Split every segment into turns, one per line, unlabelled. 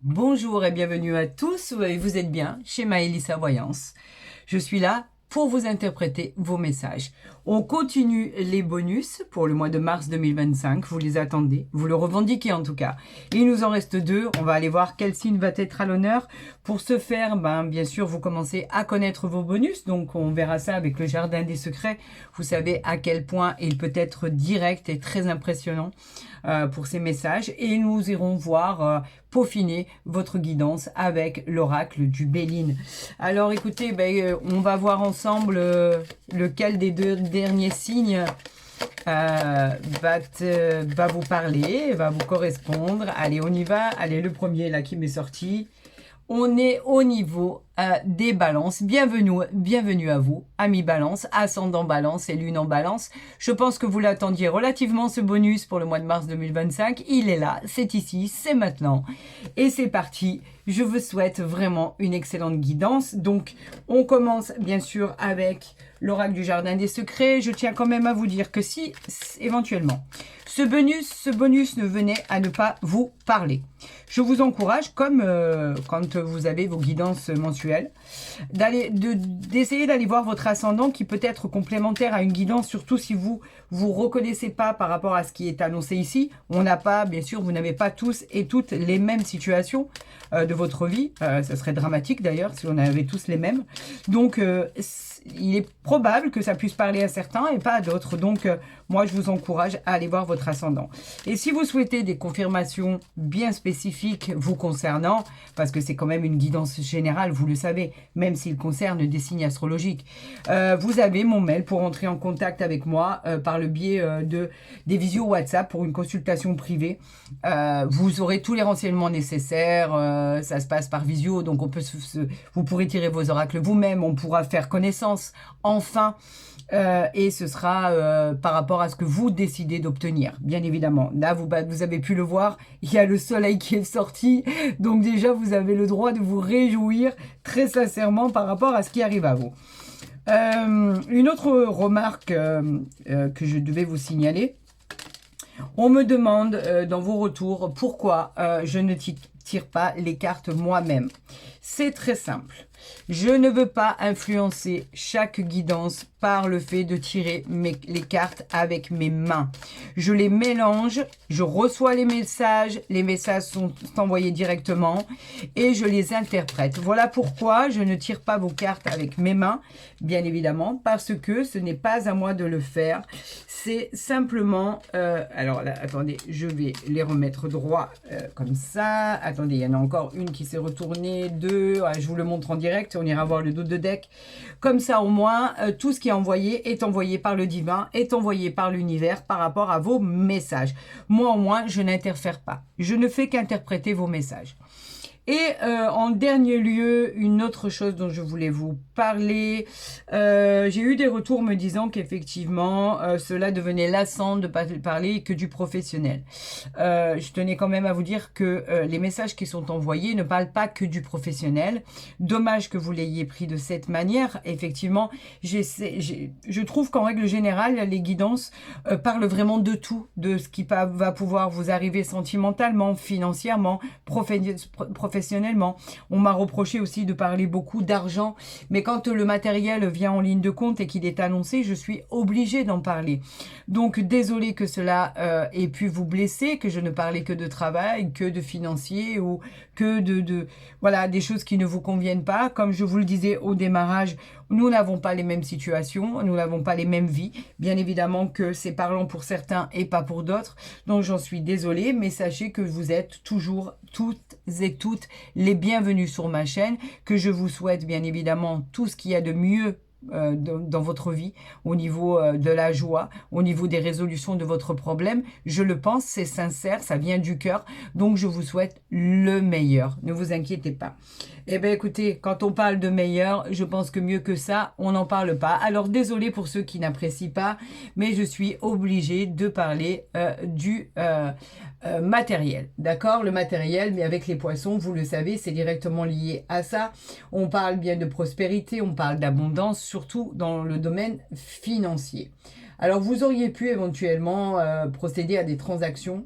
Bonjour et bienvenue à tous, vous êtes bien chez Maëlys Voyance. Je suis là pour vous interpréter vos messages. On continue les bonus pour le mois de mars 2025, vous les attendez, vous le revendiquez en tout cas. Il nous en reste 2, on va aller voir quel signe va être à l'honneur. Pour ce faire, bien sûr, vous commencez à connaître vos bonus, donc on verra ça avec le jardin des secrets. Vous savez à quel point il peut être direct et très impressionnant pour ces messages. Et nous irons voir peaufiner votre guidance avec l'oracle du Béline. Alors écoutez, on va voir ensemble lequel des deux derniers signes va vous parler, va vous correspondre. Allez, on y va. Allez, le premier là qui m'est sorti. On est au niveau des balances. Bienvenue à vous, amis balance, ascendant balance et lune en balance. Je pense que vous l'attendiez relativement ce bonus pour le mois de mars 2025. Il est là, c'est ici, c'est maintenant. Et c'est parti. Je vous souhaite vraiment une excellente guidance. Donc, on commence bien sûr avec l'oracle du jardin des secrets. Je tiens quand même à vous dire que si, éventuellement, ce bonus ne venait à ne pas vous parler, je vous encourage, comme quand vous avez vos guidances mensuelles, d'essayer d'aller voir votre ascendant qui peut être complémentaire à une guidance, surtout si vous reconnaissez pas par rapport à ce qui est annoncé ici. On n'a pas, bien sûr, vous n'avez pas tous et toutes les mêmes situations de votre vie. Ça serait dramatique d'ailleurs si on avait tous les mêmes. Donc, il est probable que ça puisse parler à certains et pas à d'autres. Donc, moi, je vous encourage à aller voir votre ascendant. Et si vous souhaitez des confirmations bien spécifiques vous concernant, parce que c'est quand même une guidance générale, vous le savez, même s'il concerne des signes astrologiques, vous avez mon mail pour entrer en contact avec moi par le biais des visios WhatsApp pour une consultation privée. Vous aurez tous les renseignements nécessaires. Ça se passe par visio, donc vous pourrez tirer vos oracles vous-même. On pourra faire connaissance enfin. Et ce sera par rapport à ce que vous décidez d'obtenir, bien évidemment. Là, vous avez pu le voir, il y a le soleil qui est sorti, donc déjà, vous avez le droit de vous réjouir très sincèrement par rapport à ce qui arrive à vous. Une autre remarque que je devais vous signaler, on me demande dans vos retours pourquoi je ne tire pas les cartes moi-même. C'est très simple. Je ne veux pas influencer chaque guidance par le fait de tirer les cartes avec mes mains. Je les mélange, je reçois les messages sont envoyés directement et je les interprète. Voilà pourquoi je ne tire pas vos cartes avec mes mains, bien évidemment, parce que ce n'est pas à moi de le faire. C'est simplement... alors là, attendez, je vais les remettre droit comme ça. Attendez, il y en a encore une qui s'est retournée, deux. Je vous le montre en direct, on ira voir le dos de deck. Comme ça, au moins, tout ce qui est envoyé par le divin, est envoyé par l'univers par rapport à vos messages. Moi, au moins, je n'interfère pas. Je ne fais qu'interpréter vos messages. Et en dernier lieu, une autre chose dont je voulais vous parler, j'ai eu des retours me disant qu'effectivement, cela devenait lassant de parler que du professionnel. Je tenais quand même à vous dire que les messages qui sont envoyés ne parlent pas que du professionnel. Dommage que vous l'ayez pris de cette manière. Effectivement, je trouve qu'en règle générale, les guidances parlent vraiment de tout, de ce qui va pouvoir vous arriver sentimentalement, financièrement, professionnellement. On m'a reproché aussi de parler beaucoup d'argent, mais quand le matériel vient en ligne de compte et qu'il est annoncé, je suis obligée d'en parler. Donc, désolé que cela ait pu vous blesser, que je ne parlais que de travail, que de financier ou que voilà, des choses qui ne vous conviennent pas. Comme je vous le disais au démarrage, nous n'avons pas les mêmes situations, nous n'avons pas les mêmes vies. Bien évidemment que c'est parlant pour certains et pas pour d'autres. Donc, j'en suis désolée, mais sachez que vous êtes toujours toutes et toutes les bienvenus sur ma chaîne, que je vous souhaite bien évidemment tout ce qu'il y a de mieux dans votre vie, au niveau de la joie, au niveau des résolutions de votre problème. Je le pense, c'est sincère, ça vient du cœur, donc je vous souhaite le meilleur, ne vous inquiétez pas. Eh bien écoutez, quand on parle de meilleur, je pense que mieux que ça, on n'en parle pas. Alors désolé pour ceux qui n'apprécient pas, mais je suis obligée de parler du matériel, d'accord? Le matériel, mais avec les poissons, vous le savez, c'est directement lié à ça. On parle bien de prospérité, on parle d'abondance, surtout dans le domaine financier. Alors, vous auriez pu éventuellement procéder à des transactions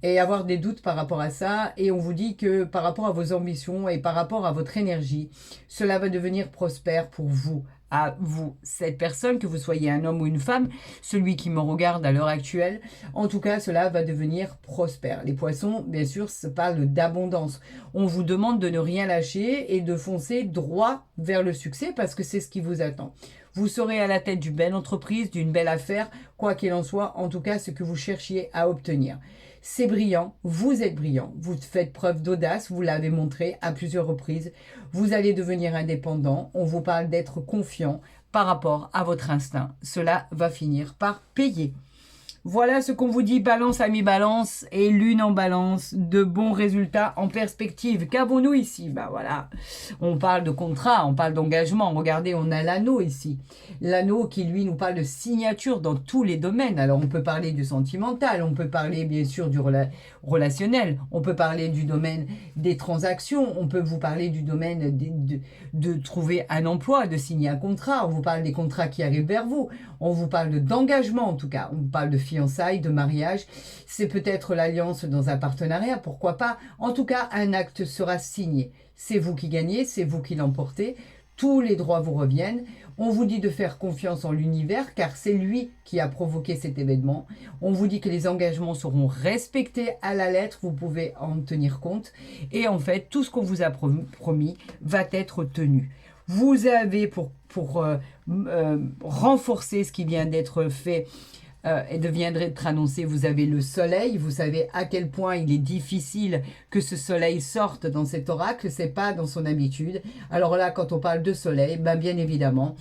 et avoir des doutes par rapport à ça. Et on vous dit que par rapport à vos ambitions et par rapport à votre énergie, cela va devenir prospère pour vous. À vous, cette personne, que vous soyez un homme ou une femme, celui qui me regarde à l'heure actuelle, en tout cas, cela va devenir prospère. Les poissons, bien sûr, se parlent d'abondance. On vous demande de ne rien lâcher et de foncer droit vers le succès parce que c'est ce qui vous attend. Vous serez à la tête d'une belle entreprise, d'une belle affaire, quoi qu'il en soit, en tout cas, ce que vous cherchiez à obtenir. C'est brillant, vous êtes brillant, vous faites preuve d'audace, vous l'avez montré à plusieurs reprises. Vous allez devenir indépendant, on vous parle d'être confiant par rapport à votre instinct. Cela va finir par payer. Voilà ce qu'on vous dit, balance, ami balance, et lune en balance, de bons résultats en perspective. Qu'avons-nous ici? Ben voilà, on parle de contrat, on parle d'engagement. Regardez, on a l'anneau ici. L'anneau qui, lui, nous parle de signature dans tous les domaines. Alors, on peut parler du sentimental, on peut parler, bien sûr, du relationnel, on peut parler du domaine des transactions, on peut vous parler du domaine de trouver un emploi, de signer un contrat, on vous parle des contrats qui arrivent vers vous, on vous parle d'engagement en tout cas, on vous parle de fiançailles, de mariage, c'est peut-être l'alliance dans un partenariat, pourquoi pas. En tout cas, un acte sera signé. C'est vous qui gagnez, c'est vous qui l'emportez. Tous les droits vous reviennent. On vous dit de faire confiance en l'univers car c'est lui qui a provoqué cet événement. On vous dit que les engagements seront respectés à la lettre, vous pouvez en tenir compte. Et en fait, tout ce qu'on vous a promis va être tenu. Vous avez pour renforcer ce qui vient d'être fait et deviendrait être annoncé, vous avez le soleil, vous savez à quel point il est difficile que ce soleil sorte dans cet oracle, c'est pas dans son habitude. Alors là, quand on parle de soleil, ben bien évidemment,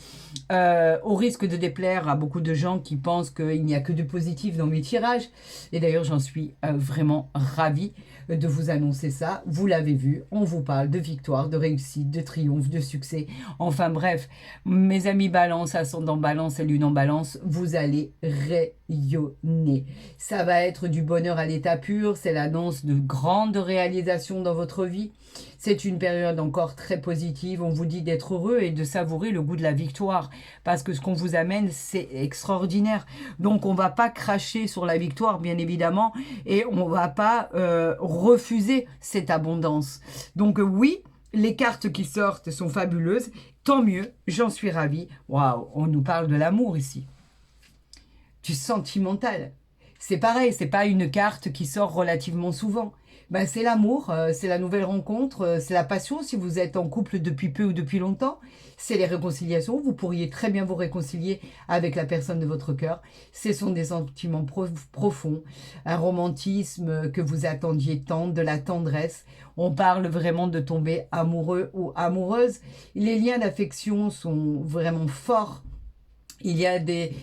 au risque de déplaire à beaucoup de gens qui pensent qu'il n'y a que du positif dans mes tirages, et d'ailleurs j'en suis vraiment ravie de vous annoncer ça, vous l'avez vu, on vous parle de victoire, de réussite, de triomphe, de succès, enfin bref, mes amis balance, ascendant balance et lune en balance, vous allez rayonner. Ça va être du bonheur à l'état pur, c'est l'annonce de grandes réalisations dans votre vie. C'est une période encore très positive, on vous dit d'être heureux et de savourer le goût de la victoire, parce que ce qu'on vous amène, c'est extraordinaire. Donc on ne va pas cracher sur la victoire, bien évidemment, et on ne va pas refuser cette abondance. Donc oui, les cartes qui sortent sont fabuleuses, tant mieux, j'en suis ravie. Waouh, on nous parle de l'amour ici. Du sentimental. C'est pareil, c'est pas une carte qui sort relativement souvent. Ben, c'est l'amour, c'est la nouvelle rencontre, c'est la passion si vous êtes en couple depuis peu ou depuis longtemps. C'est les réconciliations, vous pourriez très bien vous réconcilier avec la personne de votre cœur. Ce sont des sentiments profonds, un romantisme que vous attendiez tant, de la tendresse. On parle vraiment de tomber amoureux ou amoureuse. Les liens d'affection sont vraiment forts. Il y a des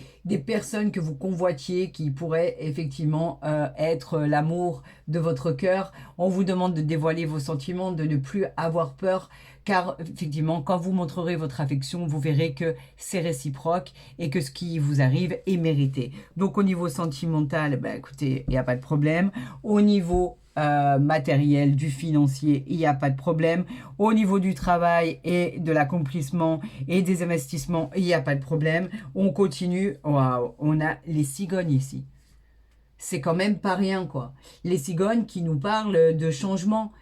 personnes que vous convoitiez qui pourraient effectivement être l'amour de votre cœur. On vous demande de dévoiler vos sentiments, de ne plus avoir peur, car effectivement, quand vous montrerez votre affection, vous verrez que c'est réciproque et que ce qui vous arrive est mérité. Donc au niveau sentimental, ben, écoutez, il n'y a pas de problème. Au niveau matériel, du financier, il n'y a pas de problème. Au niveau du travail et de l'accomplissement et des investissements, il n'y a pas de problème. On continue. Waouh, on a les cigognes ici. C'est quand même pas rien, quoi. Les cigognes qui nous parlent de changement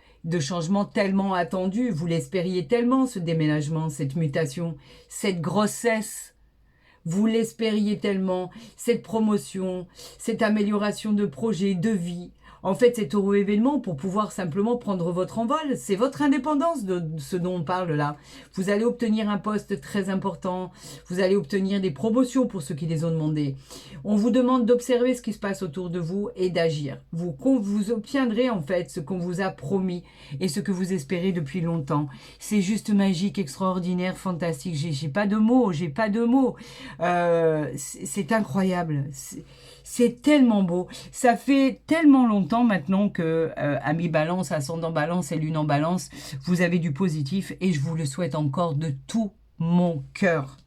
tellement attendu. Vous l'espériez tellement, ce déménagement, cette mutation, cette grossesse. Vous l'espériez tellement, cette promotion, cette amélioration de projet, de vie. En fait, cet heureux événement pour pouvoir simplement prendre votre envol, c'est votre indépendance de ce dont on parle là. Vous allez obtenir un poste très important, vous allez obtenir des promotions pour ceux qui les ont demandées. On vous demande d'observer ce qui se passe autour de vous et d'agir. Vous obtiendrez en fait ce qu'on vous a promis et ce que vous espérez depuis longtemps. C'est juste magique, extraordinaire, fantastique. J'ai pas de mots, j'ai pas de mots. C'est incroyable. C'est tellement beau. Ça fait tellement longtemps maintenant que, amis balance, ascendant balance et lune en balance, vous avez du positif et je vous le souhaite encore de tout mon cœur.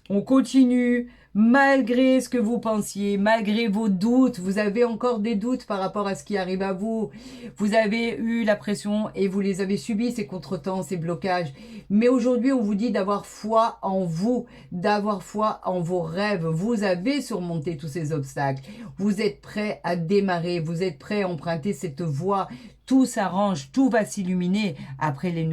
On continue. Malgré ce que vous pensiez, malgré vos doutes, vous avez encore des doutes par rapport à ce qui arrive à vous. Vous avez eu la pression et vous les avez subis, ces contretemps, ces blocages. Mais aujourd'hui, on vous dit d'avoir foi en vous, d'avoir foi en vos rêves. Vous avez surmonté tous ces obstacles. Vous êtes prêts à démarrer, vous êtes prêts à emprunter cette voie. Tout s'arrange, tout va s'illuminer. Après les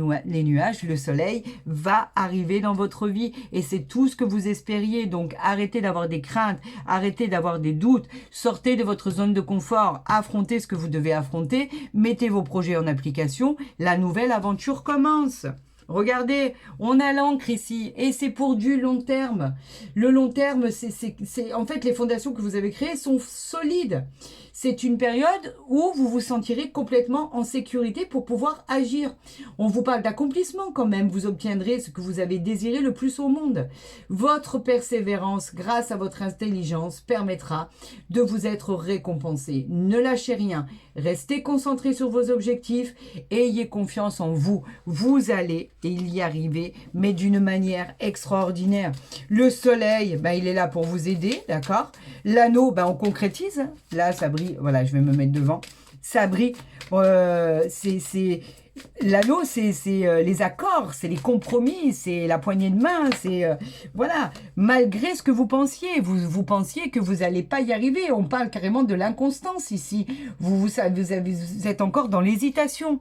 nuages, le soleil va arriver dans votre vie et c'est tout ce que vous espériez. Donc arrêtez d'avoir des craintes, arrêtez d'avoir des doutes, sortez de votre zone de confort, affrontez ce que vous devez affronter, mettez vos projets en application, la nouvelle aventure commence. Regardez, on a l'encre ici et c'est pour du long terme. Le long terme, c'est en fait les fondations que vous avez créées sont solides. C'est une période où vous vous sentirez complètement en sécurité pour pouvoir agir. On vous parle d'accomplissement quand même. Vous obtiendrez ce que vous avez désiré le plus au monde. Votre persévérance, grâce à votre intelligence, permettra de vous être récompensé. Ne lâchez rien. Restez concentré sur vos objectifs. Ayez confiance en vous. Vous allez y arriver, mais d'une manière extraordinaire. Le soleil, il est là pour vous aider, d'accord? L'anneau, on concrétise. Là, ça brille. Voilà, je vais me mettre devant. Ça brille. L'anneau, c'est les accords, c'est les compromis, c'est la poignée de main, c'est... voilà, malgré ce que vous pensiez, vous pensiez que vous n'allez pas y arriver. On parle carrément de l'inconstance ici. Vous êtes encore dans l'hésitation.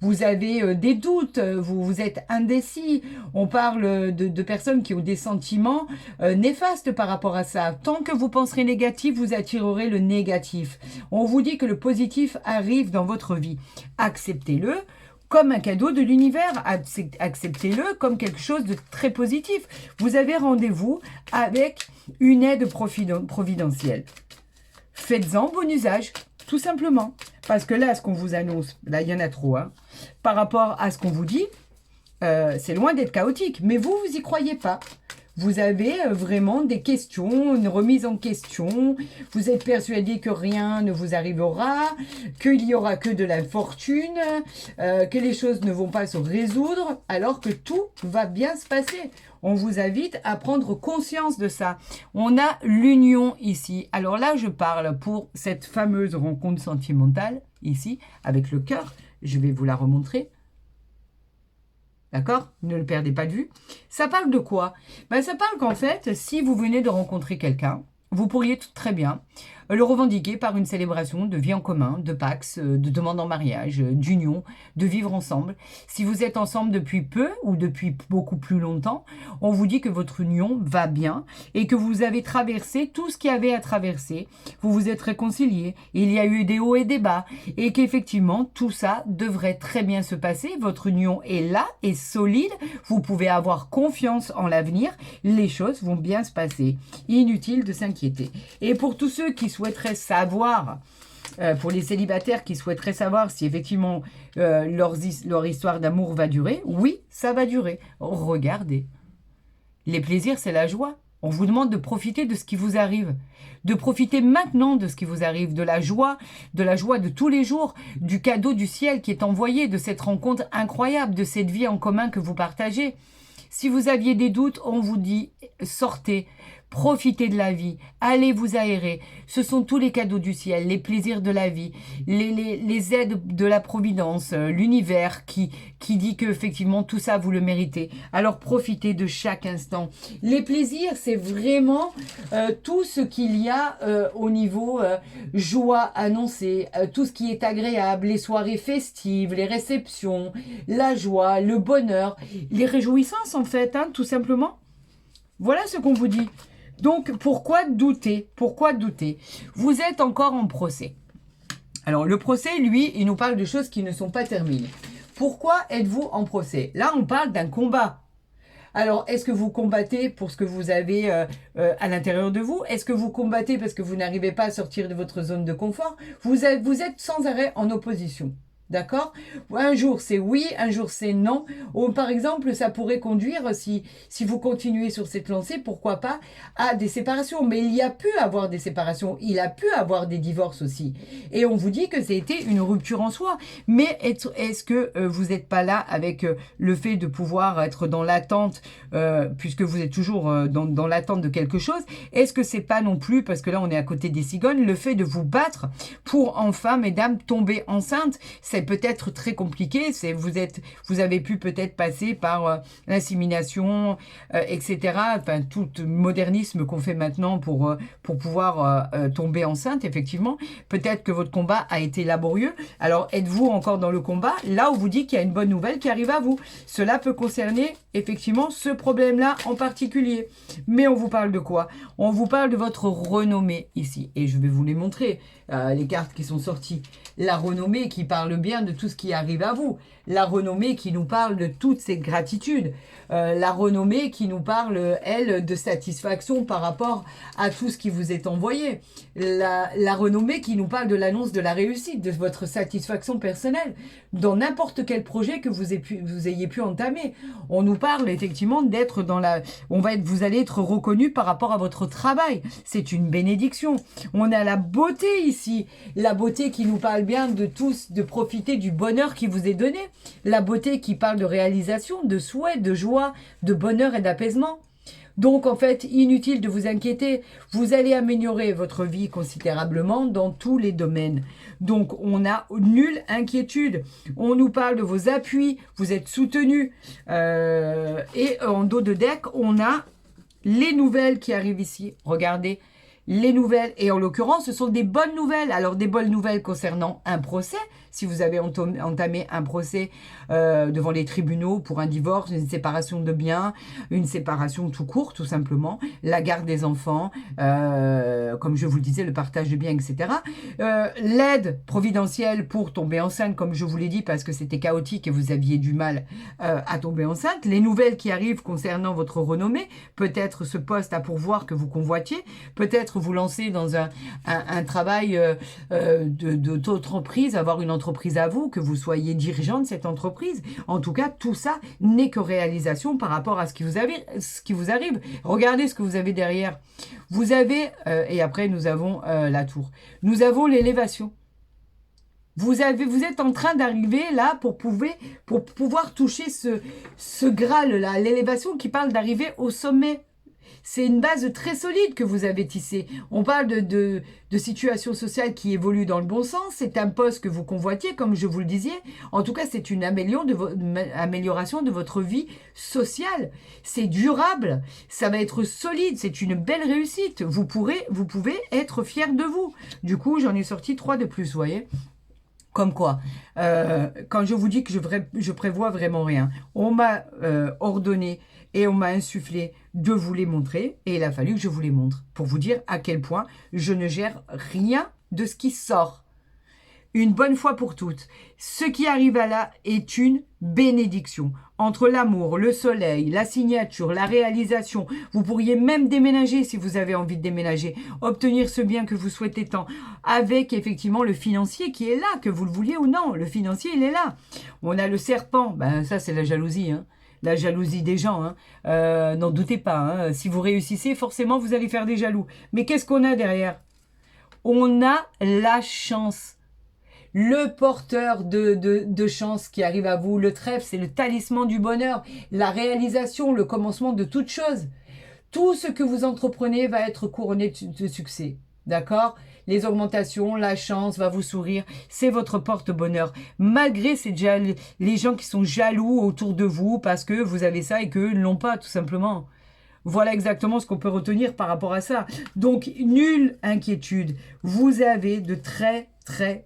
Vous avez des doutes, vous êtes indécis. On parle de personnes qui ont des sentiments néfastes par rapport à ça. Tant que vous penserez négatif, vous attirerez le négatif. On vous dit que le positif arrive dans votre vie. Acceptez-le comme un cadeau de l'univers. Acceptez-le comme quelque chose de très positif. Vous avez rendez-vous avec une aide providentielle. Faites-en bon usage, tout simplement. Parce que là, ce qu'on vous annonce, là, il y en a trop. Par rapport à ce qu'on vous dit, c'est loin d'être chaotique. Mais vous y croyez pas. Vous avez vraiment des questions, une remise en question. Vous êtes persuadé que rien ne vous arrivera, qu'il n'y aura que de la fortune, que les choses ne vont pas se résoudre, alors que tout va bien se passer. On vous invite à prendre conscience de ça. On a l'union ici. Alors là, je parle pour cette fameuse rencontre sentimentale, ici, avec le cœur. Je vais vous la remontrer. D'accord? Ne le perdez pas de vue. Ça parle de quoi? Ça parle qu'en fait, si vous venez de rencontrer quelqu'un, vous pourriez très bien le revendiquer par une célébration de vie en commun, de Pax, de demande en mariage, d'union, de vivre ensemble. Si vous êtes ensemble depuis peu ou depuis beaucoup plus longtemps, on vous dit que votre union va bien et que vous avez traversé tout ce qu'il y avait à traverser. Vous vous êtes réconciliés, il y a eu des hauts et des bas et qu'effectivement tout ça devrait très bien se passer. Votre union est là, est solide, vous pouvez avoir confiance en l'avenir, les choses vont bien se passer. Inutile de s'inquiéter. Et pour tous ceux qui souhaiteraient savoir, pour les célibataires qui souhaiteraient savoir si effectivement leur histoire d'amour va durer, oui, ça va durer. Regardez. Les plaisirs, c'est la joie. On vous demande de profiter de ce qui vous arrive, de profiter maintenant de ce qui vous arrive, de la joie de tous les jours, du cadeau du ciel qui est envoyé, de cette rencontre incroyable, de cette vie en commun que vous partagez. Si vous aviez des doutes, on vous dit sortez, profitez de la vie, allez vous aérer. Ce sont tous les cadeaux du ciel, les plaisirs de la vie, les aides de la providence, l'univers qui dit que effectivement tout ça vous le méritez. Alors profitez de chaque instant. Les plaisirs, c'est vraiment tout ce qu'il y a au niveau joie annoncée, tout ce qui est agréable, les soirées festives, les réceptions, la joie, le bonheur, les réjouissances en fait, tout simplement. Voilà ce qu'on vous dit. Donc, pourquoi douter? Pourquoi douter? Vous êtes encore en procès. Alors, le procès, lui, il nous parle de choses qui ne sont pas terminées. Pourquoi êtes-vous en procès? Là, on parle d'un combat. Alors, est-ce que vous combattez pour ce que vous avez à l'intérieur de vous? Est-ce que vous combattez parce que vous n'arrivez pas à sortir de votre zone de confort? Vous êtes sans arrêt en opposition. D'accord? Un jour c'est oui, un jour c'est non. Ou par exemple, ça pourrait conduire, si vous continuez sur cette lancée, pourquoi pas, à des séparations. Mais il y a pu avoir des séparations, il a pu avoir des divorces aussi. Et on vous dit que c'était une rupture en soi. Mais est-ce que vous n'êtes pas là avec le fait de pouvoir être dans l'attente, puisque vous êtes toujours dans l'attente de quelque chose? Est-ce que c'est pas non plus, parce que là on est à côté des cigognes, le fait de vous battre pour enfin, mesdames, tomber enceinte? C'est peut-être très compliqué, vous avez pu peut-être passer par l'insémination, etc. Enfin, tout modernisme qu'on fait maintenant pour pouvoir tomber enceinte, effectivement. Peut-être que votre combat a été laborieux. Alors, êtes-vous encore dans le combat? Là, on vous dit qu'il y a une bonne nouvelle qui arrive à vous. Cela peut concerner, effectivement, ce problème-là en particulier. Mais on vous parle de quoi? On vous parle de votre renommée ici. Et je vais vous les montrer, les cartes qui sont sorties. La renommée qui parle bien de tout ce qui arrive à vous. La renommée qui nous parle de toutes ces gratitudes. La renommée qui nous parle, elle, de satisfaction par rapport à tout ce qui vous est envoyé. La renommée qui nous parle de l'annonce de la réussite, de votre satisfaction personnelle dans n'importe quel projet que vous ayez pu entamer. On nous parle effectivement d'être dans la... vous allez être reconnu par rapport à votre travail. C'est une bénédiction. On a la beauté ici. La beauté qui nous parle bien de tous, de profiter du bonheur qui vous est donné. La beauté qui parle de réalisation, de souhait, de joie, de bonheur et d'apaisement. Donc, en fait, inutile de vous inquiéter. Vous allez améliorer votre vie considérablement dans tous les domaines. Donc, on n'a nulle inquiétude. On nous parle de vos appuis. Vous êtes soutenus. Et en dos de deck, on a les nouvelles qui arrivent ici. Regardez. Les nouvelles, et en l'occurrence, ce sont des bonnes nouvelles. Alors, des bonnes nouvelles concernant un procès, si vous avez entamé un procès devant les tribunaux pour un divorce, une séparation de biens, une séparation tout court, tout simplement, la garde des enfants, comme je vous le disais, le partage de biens, etc. L'aide providentielle pour tomber enceinte, comme je vous l'ai dit, parce que c'était chaotique et vous aviez du mal à tomber enceinte. Les nouvelles qui arrivent concernant votre renommée, peut-être ce poste à pourvoir que vous convoitiez, peut-être vous lancer dans un travail d'auto-entreprise, avoir une entreprise à vous, que vous soyez dirigeant de cette entreprise. En tout cas, tout ça n'est que réalisation par rapport à ce qui vous arrive. Regardez ce que vous avez derrière. Vous avez, et après nous avons la tour. Nous avons l'élévation. Vous êtes en train d'arriver là pour pouvoir toucher ce Graal-là, l'élévation qui parle d'arriver au sommet. C'est une base très solide que vous avez tissée. On parle de situation sociale qui évolue dans le bon sens. C'est un poste que vous convoitiez, comme je vous le disais. En tout cas, c'est une amélioration de votre vie sociale. C'est durable. Ça va être solide. C'est une belle réussite. Vous pouvez être fier de vous. Du coup, j'en ai sorti 3 de plus, vous voyez. Comme quoi, quand je vous dis que je prévois vraiment rien, on m'a ordonné et on m'a insufflé de vous les montrer, et il a fallu que je vous les montre pour vous dire à quel point je ne gère rien de ce qui sort. Une bonne fois pour toutes, ce qui arrive à là est une bénédiction. Entre l'amour, le soleil, la signature, la réalisation, vous pourriez même déménager si vous avez envie de déménager, obtenir ce bien que vous souhaitez tant, avec effectivement le financier qui est là, que vous le vouliez ou non, le financier il est là. On a le serpent, ben ça c'est la jalousie, hein. La jalousie des gens, hein. N'en doutez pas, hein. Si vous réussissez, forcément vous allez faire des jaloux. Mais qu'est-ce qu'on a derrière? On a la chance. Le porteur de chance qui arrive à vous, le trèfle, c'est le talisman du bonheur, la réalisation, le commencement de toute chose. Tout ce que vous entreprenez va être couronné de succès, d'accord? Les augmentations, la chance va vous sourire, c'est votre porte-bonheur. Malgré les gens qui sont jaloux autour de vous parce que vous avez ça et qu'eux ne l'ont pas, tout simplement. Voilà exactement ce qu'on peut retenir par rapport à ça. Donc, nulle inquiétude. Vous avez de très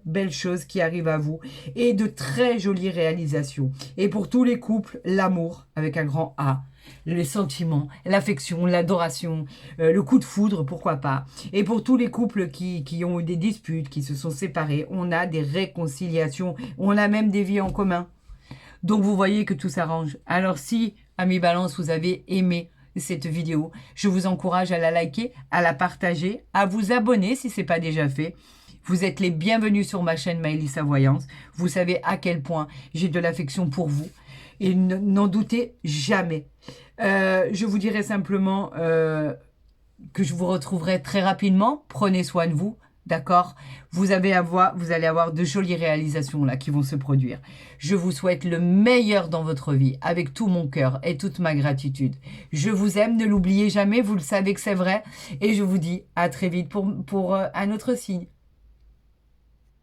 belles choses qui arrivent à vous et de très jolies réalisations. Et pour tous les couples, l'amour avec un grand A. Les sentiments, l'affection, l'adoration, le coup de foudre, pourquoi pas. Et pour tous les couples qui ont eu des disputes, qui se sont séparés, on a des réconciliations, on a même des vies en commun. Donc vous voyez que tout s'arrange. Alors si, amis Balance, vous avez aimé cette vidéo, je vous encourage à la liker, à la partager, à vous abonner si ce n'est pas déjà fait. Vous êtes les bienvenus sur ma chaîne Maëlys Voyance. Vous savez à quel point j'ai de l'affection pour vous. Et n'en doutez jamais. Je vous dirai simplement que je vous retrouverai très rapidement. Prenez soin de vous. D'accord? Vous allez avoir de jolies réalisations là qui vont se produire. Je vous souhaite le meilleur dans votre vie avec tout mon cœur et toute ma gratitude. Je vous aime, ne l'oubliez jamais, vous le savez que c'est vrai. Et je vous dis à très vite pour un autre signe.